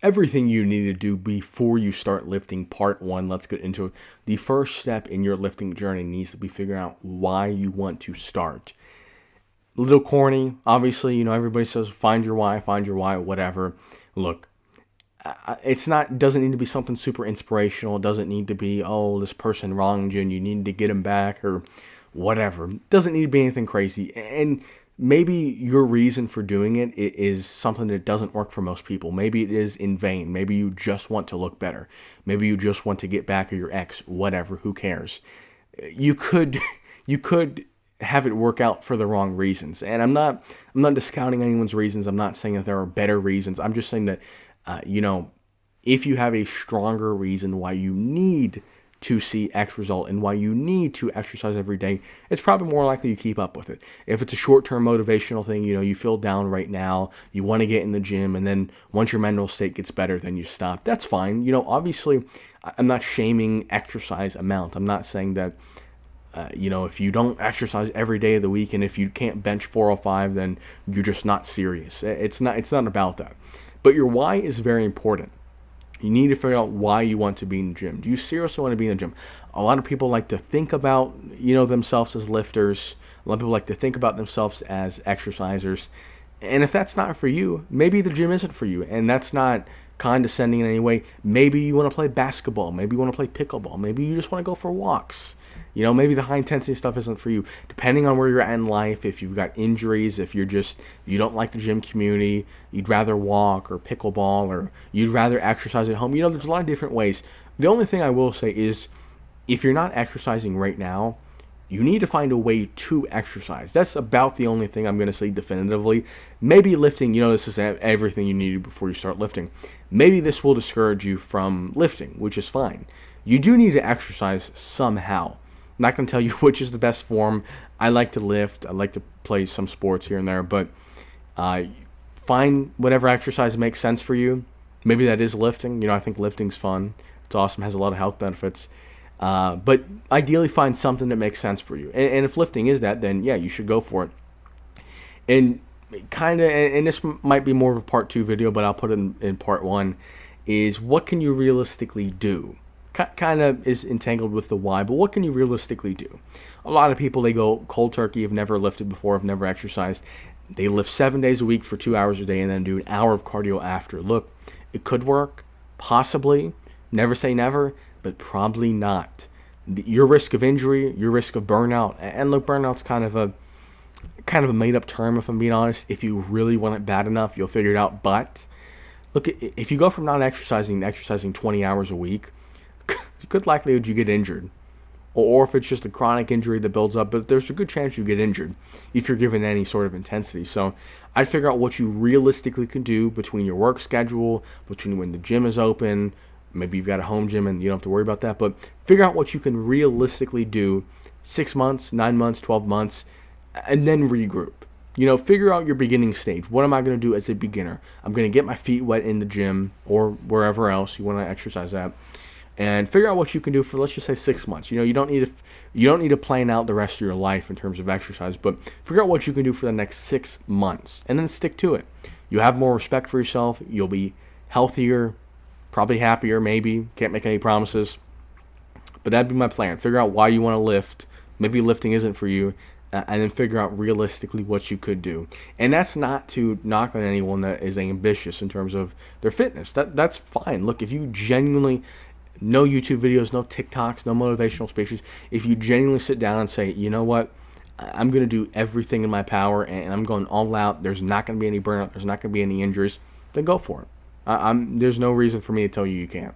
everything you need to do before you start lifting, part one. Let's get into it. The first step in your lifting journey needs to be figuring out why you want to start. A little corny, obviously, everybody says find your why, whatever. Look, doesn't need to be something super inspirational. It doesn't need to be, oh, this person wronged you and you need to get him back or whatever. It doesn't need to be anything crazy. And maybe your reason for doing it is something that doesn't work for most people. Maybe it is in vain. Maybe you just want to look better. Maybe you just want to get back at your ex, whatever, who cares? You could have it work out for the wrong reasons. And I'm not discounting anyone's reasons. I'm not saying that there are better reasons. I'm just saying that, if you have a stronger reason why you need to see X result and why you need to exercise every day, it's probably more likely you keep up with it. If it's a short-term motivational thing, you feel down right now, you want to get in the gym, and then once your mental state gets better, then you stop. That's fine. Obviously, I'm not shaming exercise amount. I'm not saying that, if you don't exercise every day of the week and if you can't bench 405, then you're just not serious. It's not about that. But your why is very important. You need to figure out why you want to be in the gym. Do you seriously want to be in the gym? A lot of people like to think about, themselves as lifters. A lot of people like to think about themselves as exercisers. And if that's not for you, maybe the gym isn't for you. And that's not condescending in any way. Maybe you want to play basketball. Maybe you want to play pickleball. Maybe you just want to go for walks. Maybe the high intensity stuff isn't for you. Depending on where you're at in life, if you've got injuries, if you don't like the gym community, you'd rather walk or pickleball, or you'd rather exercise at home. There's a lot of different ways. The only thing I will say is, if you're not exercising right now, you need to find a way to exercise. That's about the only thing I'm going to say definitively. Maybe lifting, this is everything you need before you start lifting. Maybe this will discourage you from lifting, which is fine. You do need to exercise somehow. I'm not going to tell you which is the best form. I like to lift. I like to play some sports here and there, but find whatever exercise makes sense for you. Maybe that is lifting. I think lifting's fun. It's awesome. Has a lot of health benefits. But ideally find something that makes sense for you. And if lifting is that, then yeah, you should go for it. And and this might be more of a part 2 video, but I'll put it in part 1, is what can you realistically do? Kind of is entangled with the why, but what can you realistically do? A lot of people, they go cold turkey, have never lifted before, have never exercised. They lift 7 days a week for 2 hours a day and then do an hour of cardio after. Look, it could work, possibly. Never say never, but probably not. Your risk of injury, your risk of burnout, and look, burnout's kind of a made-up term, if I'm being honest. If you really want it bad enough, you'll figure it out. But look, if you go from not exercising to exercising 20 hours a week, good likelihood you get injured. Or if it's just a chronic injury that builds up, but there's a good chance you get injured if you're given any sort of intensity. So I'd figure out what you realistically can do between your work schedule, between when the gym is open. Maybe you've got a home gym and you don't have to worry about that, but figure out what you can realistically do 6 months, 9 months, 12 months, and then regroup. Figure out your beginning stage. What am I going to do as a beginner? I'm going to get my feet wet in the gym or wherever else you want to exercise at. And figure out what you can do for, let's just say, 6 months. You don't need to plan out the rest of your life in terms of exercise, but figure out what you can do for the next 6 months and then stick to it. You have more respect for yourself. You'll be healthier, probably happier, maybe. Can't make any promises. But that'd be my plan. Figure out why you want to lift. Maybe lifting isn't for you. And then figure out realistically what you could do. And that's not to knock on anyone that is ambitious in terms of their fitness. That's fine. Look, if you genuinely, no YouTube videos, no TikToks, no motivational speeches, if you genuinely sit down and say, you know what, I'm going to do everything in my power and I'm going all out, there's not going to be any burnout, there's not going to be any injuries, then go for it. There's no reason for me to tell you you can't.